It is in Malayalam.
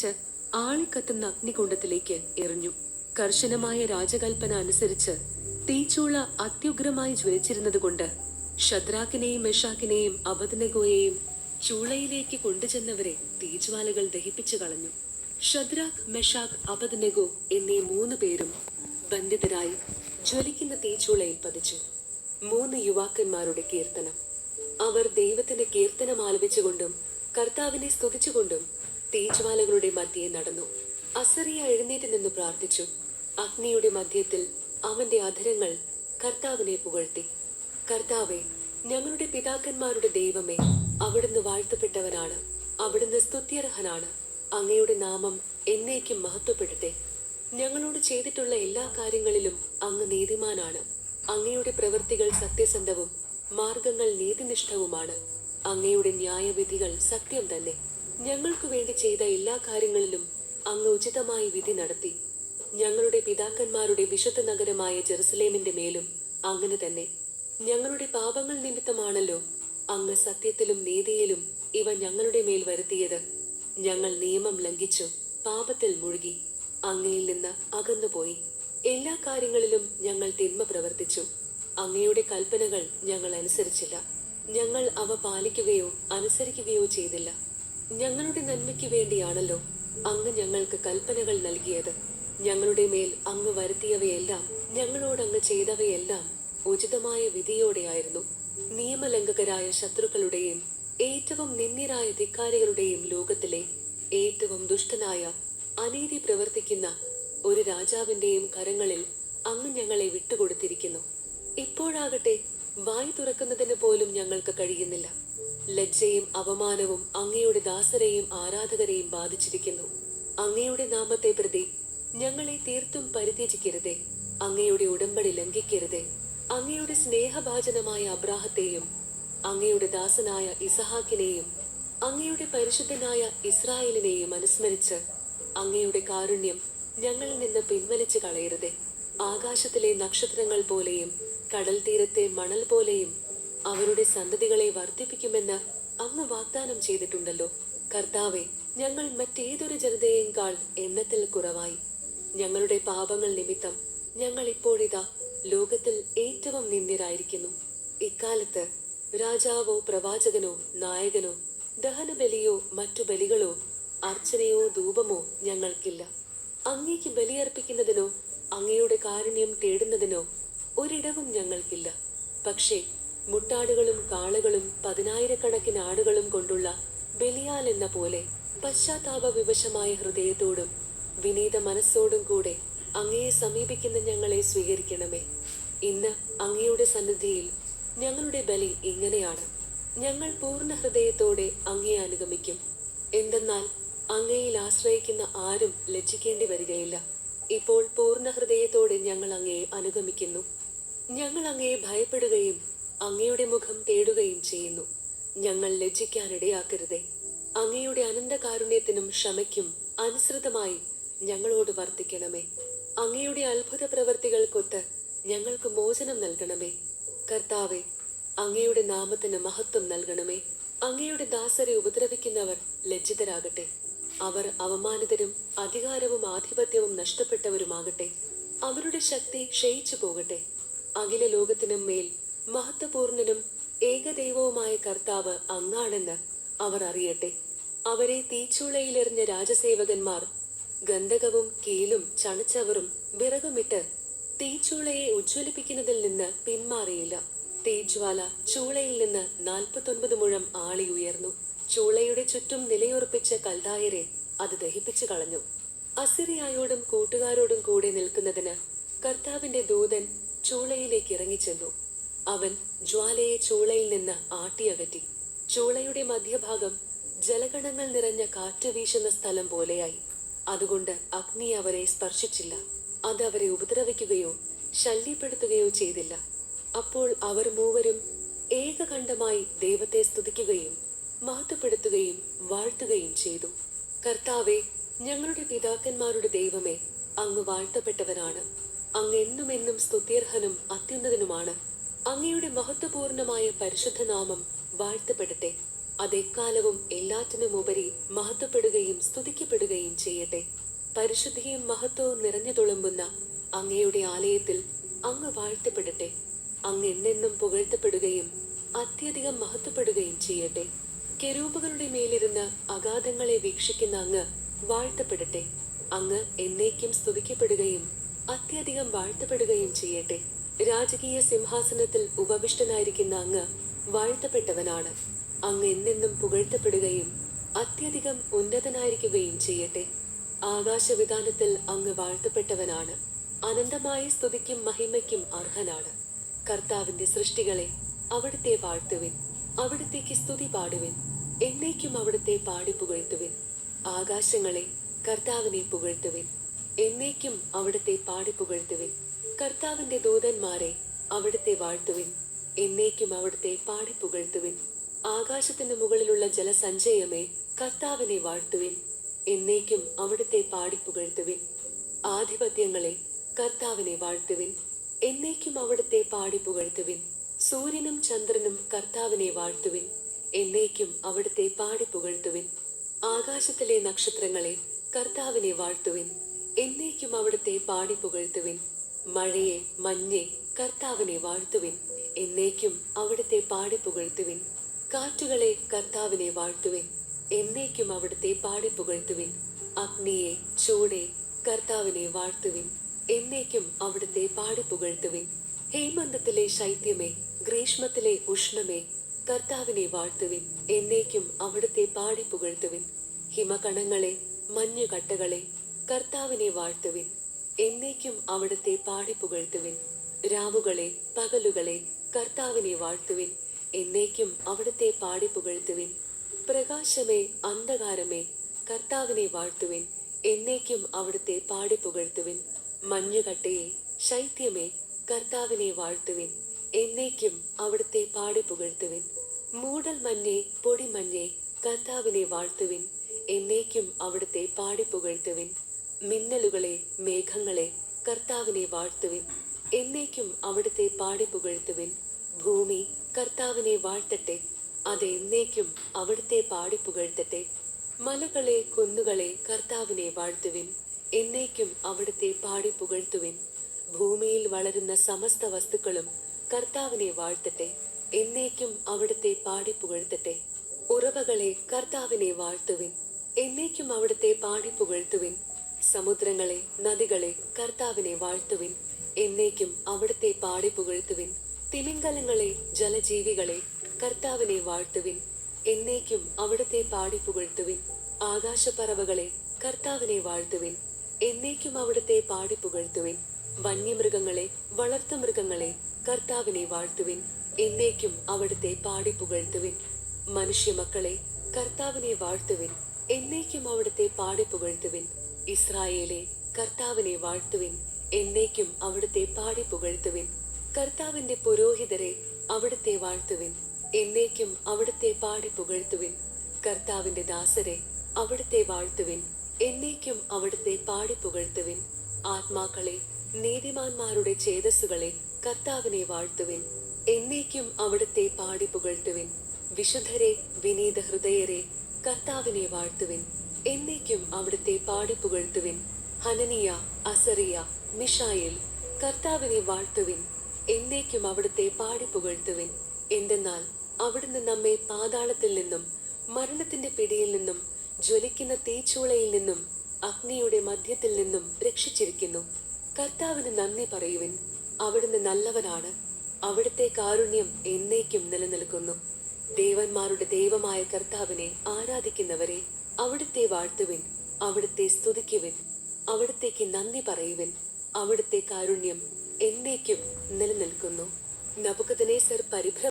വലിച്ച് ആളിക്കത്തുന്ന അഗ്നികുണ്ഡത്തിലേക്ക് എറിഞ്ഞു. കർശനമായ രാജകൽപ്പന അനുസരിച്ച് തീച്ചൂള അത്യുഗ്രമായി ജ്വലിച്ചിരുന്നതുകൊണ്ട് ശദ്രാക്കിനെയും മെഷാക്കിനെയും അബദ്നെഗോയെയും ചൂളയിലേക്ക് കൊണ്ടുചെന്നവരെ തീജ്വാലകൾ ദഹിപ്പിച്ചു കളഞ്ഞു. ശദ്രാക്ക്, മെഷാക്ക്, അബദ്നെഗോ എന്നീ 3 പേരും ബന്ധിതരായി ജ്വലിക്കുന്ന തീച്ചൂളയിൽ പതിച്ചു. 3 യുവാക്കന്മാരുടെ കീർത്തനം. അവർ ദൈവത്തിന്റെ കീർത്തനം ആലപിച്ചുകൊണ്ടും കർത്താവിനെ സ്തുതിച്ചുകൊണ്ടും തീജ്വാലകളുടെ മധ്യേ നടന്നു. അസറിയ എഴുന്നേറ്റ് നിന്ന് പ്രാർത്ഥിച്ചു. അഗ്നിയുടെ മധ്യത്തിൽ അവന്റെ അധരങ്ങൾ കർത്താവിനെ പുകഴ്ത്തി. കർത്താവെ, ഞങ്ങളുടെ പിതാക്കന്മാരുടെ ദൈവമേ, അവിടുന്ന് വാഴ്ത്തപ്പെട്ടവനാണ്, അവിടുന്ന് സ്തുത്യർഹനാണ്. അങ്ങയുടെ നാമം എന്നേക്കും മഹത്വപ്പെടട്ടെ. ഞങ്ങളോട് ചെയ്തിട്ടുള്ള എല്ലാ കാര്യങ്ങളിലും അങ്ങ് നീതിമാനാണ്. അങ്ങയുടെ പ്രവൃത്തികൾ സത്യസന്ധവും മാർഗങ്ങൾ നീതിനിഷ്ഠവുമാണ്. അങ്ങയുടെ ന്യായവിധികൾ സത്യം തന്നെ. ഞങ്ങൾക്കു വേണ്ടി ചെയ്ത എല്ലാ കാര്യങ്ങളിലും അങ്ങ് ഉചിതമായി വിധി നടത്തി. ഞങ്ങളുടെ പിതാക്കന്മാരുടെ വിശുദ്ധ നഗരമായ ജെറുസലേമിന്റെ മേലും അങ്ങനെ തന്നെ. ഞങ്ങളുടെ പാപങ്ങൾ നിമിത്തമാണല്ലോ അങ്ങ് സത്യത്തിലും നീതിയിലും ഇവ ഞങ്ങളുടെ മേൽ വരുത്തിയത്. ഞങ്ങൾ നിയമം ലംഘിച്ചു പാപത്തിൽ മുഴുകി അങ്ങയിൽ നിന്ന് അകന്നുപോയി. എല്ലാ കാര്യങ്ങളിലും ഞങ്ങൾ തിന്മ പ്രവർത്തിച്ചു. അങ്ങയുടെ കൽപ്പനകൾ ഞങ്ങൾ അനുസരിച്ചില്ല. ഞങ്ങൾ അവ പാലിക്കുകയോ അനുസരിക്കുകയോ ചെയ്തില്ല. ഞങ്ങളുടെ നന്മയ്ക്ക് വേണ്ടിയാണല്ലോ അങ്ങ് ഞങ്ങൾക്ക് കൽപ്പനകൾ നൽകിയത്. ഞങ്ങളുടെ മേൽ അങ്ങ് വരുത്തിയവയെല്ലാം, ഞങ്ങളോട് അങ്ങ് ചെയ്തവയെല്ലാം ഉചിതമായ വിധിയോടെയായിരുന്നു. നിയമലംഘകരായ ശത്രുക്കളുടെയും ഏറ്റവും നിന്ദ്യരായ ധിക്കാരികളുടെയും ലോകത്തിലെ ഏറ്റവും ദുഷ്ടനായ അനീതി പ്രവർത്തിക്കുന്ന ഒരു രാജാവിന്റെയും കരങ്ങളിൽ അങ്ങ് ഞങ്ങളെ വിട്ടുകൊടുത്തിരിക്കുന്നു. ഇപ്പോഴാകട്ടെ വായ് തുറക്കുന്നതിന് പോലും ഞങ്ങൾക്ക് കഴിയുന്നില്ല. ലജ്ജയും അപമാനവും അങ്ങയുടെ ദാസരെയും ആരാധകരെയും ബാധിച്ചിരിക്കുന്നു. അങ്ങയുടെ നാമത്തെ പ്രതി ഞങ്ങളെ തീർത്തും പരിത്യജിക്കരുതേ. അങ്ങയുടെ ഉടമ്പടി ലംഘിക്കരുതേ. അങ്ങയുടെ സ്നേഹഭാജനമായ അബ്രാഹത്തെയും അങ്ങയുടെ ദാസനായ ഇസഹാക്കിനെയും അങ്ങയുടെ പരിശുദ്ധനായ ഇസ്രായേലിനെയും അനുസ്മരിച്ച് അങ്ങയുടെ കാരുണ്യം ഞങ്ങളിൽ നിന്ന് പിൻവലിച്ചു കളയരുതേ. ആകാശത്തിലെ നക്ഷത്രങ്ങൾ പോലെയും കടൽ തീരത്തെ മണൽ പോലെയും അവരുടെ സന്തതികളെ വർദ്ധിപ്പിക്കുമെന്ന് അങ്ങ് വാഗ്ദാനം ചെയ്തിട്ടുണ്ടല്ലോ. കർത്താവെ, ഞങ്ങൾ മറ്റേതൊരു ജനതയേക്കാൾ എണ്ണത്തിൽ കുറവായി. ഞങ്ങളുടെ പാപങ്ങൾ നിമിത്തം ഞങ്ങൾ ഇപ്പോഴിതാ ലോകത്തിൽ ഏറ്റവും നിന്ദ്യരായിരിക്കുന്നു. ഇക്കാലത്ത് രാജാവോ പ്രവാചകനോ നായകനോ ദഹനബലിയോ മറ്റു ബലികളോ അർച്ചനയോ ധൂപമോ ഞങ്ങൾക്കില്ല. അങ്ങേക്ക് ബലിയർപ്പിക്കുന്നതിനോ അങ്ങയുടെ കാരുണ്യം തേടുന്നതിനോ ഒരിടവും ഞങ്ങൾക്കില്ല. പക്ഷേ മുട്ടാടുകളും കാളകളും 10,000 ആടുകളും കൊണ്ടുള്ള ബലിയാൽ എന്ന പോലെ പശ്ചാത്താപ വിവശമായ ഹൃദയത്തോടും വിനീത മനസ്സോടും കൂടെ അങ്ങയെ സമീപിക്കുന്ന ഞങ്ങളെ സ്വീകരിക്കണമേ. ഇന്ന് അങ്ങയുടെ സന്നിധിയിൽ ഞങ്ങളുടെ ബലി ഇങ്ങനെയാണ്. ഞങ്ങൾ പൂർണ്ണ ഹൃദയത്തോടെ അങ്ങയെ അനുഗമിക്കും. എന്തെന്നാൽ അങ്ങയിൽ ആശ്രയിക്കുന്ന ആരും ലജ്ജിക്കേണ്ടി വരികയില്ല. ഇപ്പോൾ പൂർണ്ണ ഹൃദയത്തോടെ ഞങ്ങൾ അങ്ങയെ അനുഗമിക്കുന്നു. ഞങ്ങൾ അങ്ങയെ ഭയപ്പെടുകയും അങ്ങയുടെ മുഖം തേടുകയും ചെയ്യുന്നു. ഞങ്ങൾ ലജ്ജിക്കാനിടയാക്കരുതേ. അങ്ങയുടെ അനന്തകാരുണ്യത്തിനും ക്ഷമയ്ക്കും അനുസൃതമായി ഞങ്ങളോട് വർത്തിക്കണമേ. അങ്ങയുടെ അത്ഭുത പ്രവർത്തികൾക്കൊത്ത് ഞങ്ങൾക്ക് മോചനം നൽകണമേ. കർത്താവെ, അങ്ങയുടെ നാമത്തിന് മഹത്വം നൽകണമേ. അങ്ങയുടെ ദാസരെ ഉപദ്രവിക്കുന്നവർ ലജ്ജിതരാകട്ടെ. അവർ അവമാനിതരും അധികാരവും ആധിപത്യവും നഷ്ടപ്പെട്ടവരുമാകട്ടെ. അവരുടെ ശക്തി ക്ഷയിച്ചു പോകട്ടെ. അഖില ലോകത്തിനും മേൽ മഹത്വപൂർണനും ഏകദൈവവുമായ കർത്താവ് അങ്ങാണെന്ന് അവർ അറിയട്ടെ. അവരെ തീച്ചൂളയിലെറിഞ്ഞ രാജസേവകന്മാർ ഗന്ധകവും കീലും ചണച്ചവറും വിറകുമിട്ട് തീച്ചൂളയെ ഉജ്ജ്വലിപ്പിക്കുന്നതിൽ നിന്ന് പിന്മാറിയില്ല. തീജ്വാല ചൂളയിൽ നിന്ന് 49 മുഴം ആളി ഉയർന്നു. ചൂളയുടെ ചുറ്റും നിലയുറപ്പിച്ച കൽദായരെ അത് ദഹിപ്പിച്ചു കളഞ്ഞു. അസിറിയായോടും കൂട്ടുകാരോടും കൂടെ നിൽക്കുന്നതിന് കർത്താവിന്റെ ദൂതൻ ചൂളയിലേക്ക് ഇറങ്ങിച്ചെന്നു. അവൻ ജ്വാലയെ ചൂളയിൽ നിന്ന് ആട്ടിയകറ്റി. ചൂളയുടെ മധ്യഭാഗം ജലഗണങ്ങൾ നിറഞ്ഞ കാറ്റ് വീശുന്ന സ്ഥലം പോലെയായി. അതുകൊണ്ട് അഗ്നി അവരെ സ്പർശിച്ചില്ല. അത് അവരെ ഉപദ്രവിക്കുകയോ ശല്യപ്പെടുത്തുകയോ ചെയ്തില്ല. അപ്പോൾ അവർ മൂവരും ഏകകണ്ഠമായി ദൈവത്തെ സ്തുതിക്കുകയും മഹത്വപ്പെടുത്തുകയും വാഴ്ത്തുകയും ചെയ്തു. കർത്താവെ, ഞങ്ങളുടെ പിതാക്കന്മാരുടെ ദൈവമേ, അങ്ങ് വാഴ്ത്തപ്പെട്ടവനാണ്. അങ്ങ് എന്നുമെന്നും സ്തുത്യർഹനും അത്യുന്നതനുമാണ്. അങ്ങയുടെ മഹത്വപൂർണമായ പരിശുദ്ധനാമം വാഴ്ത്തപ്പെടട്ടെ. അതെക്കാലവും എല്ലാറ്റിനുമുപരി മഹത്വപ്പെടുകയും സ്തുതിക്കപ്പെടുകയും ചെയ്യട്ടെ. പരിശുദ്ധിയും മഹത്വവും നിറഞ്ഞു തുളുമ്പുന്ന അങ്ങയുടെ ആലയത്തിൽ അങ്ങ് വാഴ്ത്തപ്പെടട്ടെ. അങ്ങ് എന്നെന്നും പുകഴ്ത്തപ്പെടുകയും അത്യധികം മഹത്വപ്പെടുകയും ചെയ്യട്ടെ. കെരൂബുകളുടെ മേലിരുന്ന് അഗാധങ്ങളെ വീക്ഷിക്കുന്ന അങ്ങ് വാഴ്ത്തപ്പെടട്ടെ. അങ്ങ് എന്നേക്കും സ്തുതിക്കപ്പെടുകയും അത്യധികം വാഴ്ത്തപ്പെടുകയും ചെയ്യട്ടെ. രാജകീയ സിംഹാസനത്തിൽ ഉപവിഷ്ടനായിരിക്കുന്ന അങ്ങ് വാഴ്ത്തപ്പെട്ടവനാണ്. അങ്ങ് എന്നെന്നും പുകഴ്ത്തപ്പെടുകയും അത്യധികം ഉന്നതനായിരിക്കുകയും ചെയ്യട്ടെ. ആകാശവിധാനത്തിൽ അങ്ങ് വാഴ്ത്തപ്പെട്ടവനാണ്. അനന്തമായ സ്തുതിക്കും മഹിമയ്ക്കും അർഹനാണ്. കർത്താവിന്റെ സൃഷ്ടികളെ, അവിടുത്തെ വാഴ്ത്തുവിൻ. അവിടുത്തേക്ക് സ്തുതി പാടുവിൻ. എന്നേക്കും അവിടുത്തെ പാടി പുകഴ്ത്തുവിൻ. ആകാശങ്ങളെ, കർത്താവിനെ പുകഴ്ത്തുവിൻ. എന്നേക്കും അവിടുത്തെ പാടി പുകഴ്ത്തുവിൻ. കർത്താവിന്റെ ദൂതന്മാരെ, അവിടുത്തെ വാഴ്ത്തുവിൻ. എന്നേക്കും അവിടുത്തെ പാടി പുകഴ്ത്തുവിൻ. ആകാശത്തിന് മുകളിലുള്ള ജലസഞ്ചയമേ, കർത്താവിനെ വാഴ്ത്തുവിൻ. എന്നേക്കും അവിടുത്തെ പാടി പുകഴ്ത്തുവിൻ. ആധിപത്യങ്ങളെ, കർത്താവിനെ വാഴ്ത്തുവിൻ. എന്നേക്കും അവിടുത്തെ പാടി പുകഴ്ത്തുവിൻ. സൂര്യനും ചന്ദ്രനും കർത്താവിനെ വാഴ്ത്തുവിൻ. എന്നേക്കും അവിടുത്തെ പാടി പുകഴ്ത്തുവിൻ. ആകാശത്തിലെ നക്ഷത്രങ്ങളെ, കർത്താവിനെ വാഴ്ത്തുവിൻ. എന്നേക്കും അവിടുത്തെ പാടി പുകഴ്ത്തുവിൻ. മഴയെ, മഞ്ഞെ, കർത്താവിനെ വാഴ്ത്തുവിൻ. എന്നേക്കും അവിടുത്തെ പാടി പുകഴ്ത്തുവിൻ. കാറ്റുകളെ, കർത്താവിനെ വാഴ്ത്തുവിൻ. എന്നേക്കും അവിടുത്തെ പാടി പുകഴ്ത്തുവിൻ. അഗ്നിയെ, ചൂടേ, കർത്താവിനെ വാഴ്ത്തുവിൻ. എന്നേക്കും അവിടുത്തെ പാടി പുകഴ്ത്തുവിൻ. ഹേമന്തത്തിലെ ശൈത്യമേ, ഗ്രീഷ്മത്തിലെ ഉഷ്ണമേ, കർത്താവിനെ വാഴ്ത്തുവിൻ. എന്നേക്കും അവിടുത്തെ പാടി പുകഴ്ത്തുവിൻ. ഹിമകണങ്ങളെ, മഞ്ഞുകട്ടകളെ, കർത്താവിനെ വാഴ്ത്തുവിൻ. എന്നേക്കും അവിടുത്തെ പാടി പുകഴ്ത്തുവിൻ. രാവുകളെ, പകലുകളെ, കർത്താവിനെ വാഴ്ത്തുവിൻ. എന്നേക്കും അവിടുത്തെ പാടി പുകഴ്ത്തുവിൻ. പ്രകാശമേ, അന്ധകാരമേ, കർത്താവിനെ വാഴ്ത്തുവിൻ. എന്നേക്കും അവിടുത്തെ പാടി പുകഴ്ത്തുവിൻ. മഞ്ഞുകട്ടയെ, ശൈത്യമേ, കർത്താവിനെ വാഴ്ത്തുവിൻ. എന്നേക്കും അവിടുത്തെ പാടി പുകഴ്ത്തുവിൻ. മൂടൽ മഞ്ഞേ, പൊടിമഞ്ഞേ, കർത്താവിനെ വാഴ്ത്തുവിൻ. എന്നേക്കും അവിടുത്തെ പാടി പുകഴ്ത്തുവിൻ. മിന്നലുകളെ, മേഘങ്ങളെ, കർത്താവിനെ വാഴ്ത്തുവിൻ. എന്നേക്കും അവിടുത്തെ പാടി പുകഴ്ത്തുവിൻ. ഭൂമി കർത്താവിനെ വാഴ്ത്തട്ടെ. അത് എന്നേക്കും അവിടുത്തെ പാടി പുകഴ്ത്തട്ടെ. മലകളെ, കുന്നുകളെ, കർത്താവിനെ വാഴ്ത്തുവിൻ. എന്നേക്കും അവിടുത്തെ പാടി പുകഴ്ത്തുവിൻ. ഭൂമിയിൽ വളരുന്ന സമസ്ത വസ്തുക്കളും കർത്താവിനെ വാഴ്ത്തട്ടെ. എന്നേക്കും അവിടുത്തെ പാടി പുകഴ്ത്തട്ടെ. ഉറവകളെ, കർത്താവിനെ വാഴ്ത്തുവിൻ. എന്നേക്കും അവിടുത്തെ പാടി പുകഴ്ത്തുവിൻ. സമുദ്രങ്ങളെ, നദികളെ, കർത്താവിനെ വാഴ്ത്തുവിൻ. എന്നേക്കും അവിടുത്തെ പാടി പുകഴ്ത്തുവിൻ. തിമിംഗലങ്ങളെ, ജലജീവികളെ, കർത്താവിനെ വാഴ്ത്തുവിൻ. എന്നേക്കും അവിടുത്തെ പാടി പുകഴ്ത്തുവിൻ. ആകാശപ്പറവകളെ, കർത്താവിനെ വാഴ്ത്തുവിൻ. എന്നേക്കും അവിടുത്തെ പാടി പുകഴ്ത്തുവിൻ. വന്യമൃഗങ്ങളെ, വളർത്തുമൃഗങ്ങളെ, കർത്താവിനെ വാഴ്ത്തുവിൻ. എന്നേക്കും അവിടുത്തെ പാടി പുകഴ്ത്തുവിൻ. മനുഷ്യമക്കളെ, കർത്താവിനെ വാഴ്ത്തുവിൻ. എന്നേക്കും അവിടുത്തെ പാടി പുകഴ്ത്തുവിൻ. ഇസ്രായേലെ, കർത്താവിനെ വാഴ്ത്തുവിൻ. എന്നേക്കും അവിടുത്തെ പാടി പുകഴ്ത്തുവിൻ. കർത്താവിന്റെ പുരോഹിതരെ, അവിടുത്തെ വാഴ്ത്തുവിൻ. എന്നേക്കും അവിടുത്തെ പാടി പുകഴ്ത്തുവിൻ. കർത്താവിന്റെ ദാസരെ, അവിടുത്തെ വാഴ്ത്തുവിൻ. എന്നേക്കും അവിടുത്തെ പാടി പുകഴ്ത്തുവിൻ. ആത്മാക്കളെ, നീതിമാന്മാരുടെ ചേതസ്സുകളെ, കർത്താവിനെ വാഴ്ത്തുവിൻ. എന്നേക്കും അവിടുത്തെ പാടി പുകഴ്ത്തുവിൻ. വിശുദ്ധരെ, വിനീത ഹൃദയരെ, കർത്താവിനെ വാഴ്ത്തുവിൻ. എന്നേക്കും അവിടുത്തെ പാടി പുകഴ്ത്തുവിൻ. ഹനനിയ, അസറിയ, മിഷായേൽ, കർത്താവിനെ വാഴ്ത്തുവിൻ. എന്നേക്കും അവിടുത്തെ പാടി പുകഴ്ത്തുവിൻ. എന്തെന്നാൽ അവിടുന്ന് നമ്മെ പാതാളത്തിൽ നിന്നും മരണത്തിന്റെ പിടിയിൽ നിന്നും ജ്വലിക്കുന്ന തീച്ചൂളയിൽ നിന്നും അഗ്നിയുടെ മധ്യത്തിൽ നിന്നും രക്ഷിച്ചിരിക്കുന്നു. കർത്താവിന് നന്ദി പറയുവിൻ. അവിടുന്ന് നല്ലവനാണ്. അവിടുത്തെ കാരുണ്യം എന്നേക്കും നിലനിൽക്കുന്നു. ദേവന്മാരുടെ ദൈവമായ കർത്താവിനെ ആരാധിക്കുന്നവരെ, അവിടുത്തെ വാഴ്ത്തുവിൻ. അവിടുത്തെ സ്തുതിക്കുവിൻ. അവിടുത്തേക്ക് നന്ദി പറയുവിൻ. അവിടുത്തെ കാരുണ്യം എന്നേക്കും നിലനിൽക്കുന്നു. നബൂഖദ്നേസർ